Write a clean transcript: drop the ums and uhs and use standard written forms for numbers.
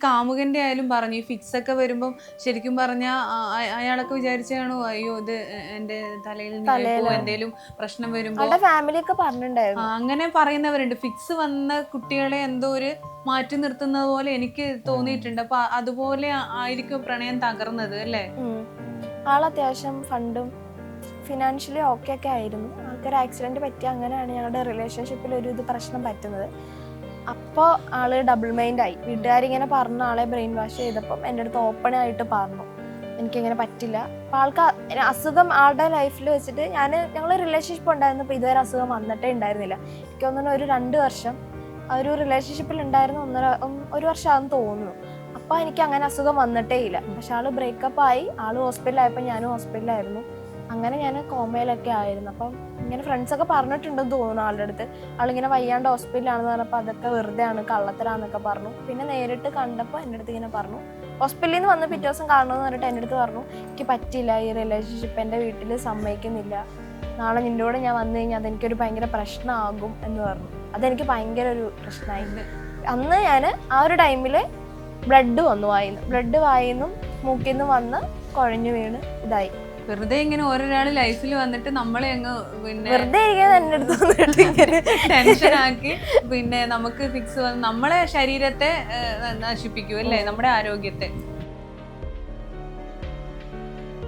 കാമുകന്റെ ആയാലും പറഞ്ഞു ഈ ഫിക്സ് ഒക്കെ വരുമ്പം ശരിക്കും പറഞ്ഞാൽ അയാളൊക്കെ വിചാരിച്ചാണോ അയ്യോ ഇത് എന്റെ തലയിൽ എന്തേലും പ്രശ്നം വരുമ്പോ ഫാമിലി ഒക്കെ പറഞ്ഞിട്ടുണ്ടായിരുന്നു. അങ്ങനെ പറയുന്നവരുണ്ട്. ഫിക്സ് വന്ന കുട്ടികളെ എന്തോ ഒരു മാറ്റി നിർത്തുന്നത് പോലെ എനിക്ക് തോന്നിയിട്ടുണ്ട്. അപ്പൊ അതുപോലെ ആയിരിക്കും പ്രണയം തകർന്നത് അല്ലേ? ആൾ അത്യാവശ്യം ഫണ്ടും ഫിനാൻഷ്യലി ഓക്കെ ഒക്കെ ആയിരുന്നു. ആൾക്കൊരു ആക്സിഡന്റ് പറ്റി, അങ്ങനെയാണ് ഞങ്ങളുടെ റിലേഷൻഷിപ്പിൽ ഒരു ഇത് പ്രശ്നം പറ്റുന്നത്. അപ്പോൾ ആള് ഡബിൾ മൈൻഡ് ആയി. വീട്ടുകാരിങ്ങനെ പറഞ്ഞ ആളെ ബ്രെയിൻ വാഷ് ചെയ്തപ്പം എൻ്റെ അടുത്ത് ഓപ്പൺ ആയിട്ട് പറഞ്ഞു എനിക്കിങ്ങനെ പറ്റില്ല. അപ്പോൾ ആൾക്ക് അസുഖം ആളുടെ ലൈഫിൽ വെച്ചിട്ട് ഞങ്ങൾ റിലേഷൻഷിപ്പ് ഉണ്ടായിരുന്നപ്പോൾ ഇതുവരെ അസുഖം വന്നിട്ടേ ഉണ്ടായിരുന്നില്ല. എനിക്ക് തോന്നുന്നു ഒരു 2 വർഷം ആ ഒരു റിലേഷൻഷിപ്പിൽ ഉണ്ടായിരുന്നു, ഒരു വർഷം ആണെന്ന് തോന്നുന്നു. അപ്പോൾ എനിക്ക് അങ്ങനെ അസുഖം വന്നിട്ടേ ഇല്ല. പക്ഷെ ആള് ബ്രേക്കപ്പ് ആയി, ആള് ഹോസ്പിറ്റലായപ്പോൾ ഞാനും ഹോസ്പിറ്റലായിരുന്നു. അങ്ങനെ ഞാൻ കോമയിലൊക്കെ ആയിരുന്നു. അപ്പം ഇങ്ങനെ ഫ്രണ്ട്സൊക്കെ പറഞ്ഞിട്ടുണ്ടെന്ന് തോന്നുന്നു ആളുടെ അടുത്ത്. ആളിങ്ങനെ വയ്യാണ്ട് ഹോസ്പിറ്റലാണെന്ന് പറഞ്ഞപ്പോൾ അതൊക്കെ വെറുതെ ആണ്, കള്ളത്തരാന്നൊക്കെ പറഞ്ഞു. പിന്നെ നേരിട്ട് കണ്ടപ്പോൾ എൻ്റെ അടുത്ത് ഇങ്ങനെ പറഞ്ഞു, ഹോസ്പിറ്റലിൽ നിന്ന് വന്ന് പിറ്റേ ദിവസം കാണണമെന്ന് പറഞ്ഞിട്ട് എൻ്റെ അടുത്ത് പറഞ്ഞു എനിക്ക് പറ്റില്ല ഈ റിലേഷൻഷിപ്പ്, എൻ്റെ വീട്ടിൽ സമ്മതിക്കുന്നില്ല, നാളെ നിൻ്റെ കൂടെ ഞാൻ വന്നു കഴിഞ്ഞാൽ അതെനിക്കൊരു ഭയങ്കര പ്രശ്നമാകും എന്ന് പറഞ്ഞു. അതെനിക്ക് ഭയങ്കര ഒരു പ്രശ്നമായിരുന്നു. അന്ന് ഞാൻ ആ ഒരു ടൈമിൽ ബ്ലഡ് വായിന്നും മൂക്കിൽ നിന്നും വന്ന് കുഴഞ്ഞു വീണ് ഇതായി. വെറുതെ ഇങ്ങനെ ഓരോരാള് ലൈഫിൽ വന്നിട്ട് നമ്മളെ അങ്ങ് പിന്നെ വെറുതെ ടെൻഷനാക്കി പിന്നെ നമുക്ക് ഫിക്സ് വന്ന് നമ്മളെ ശരീരത്തെ നശിപ്പിക്കും അല്ലേ, നമ്മുടെ ആരോഗ്യത്തെ.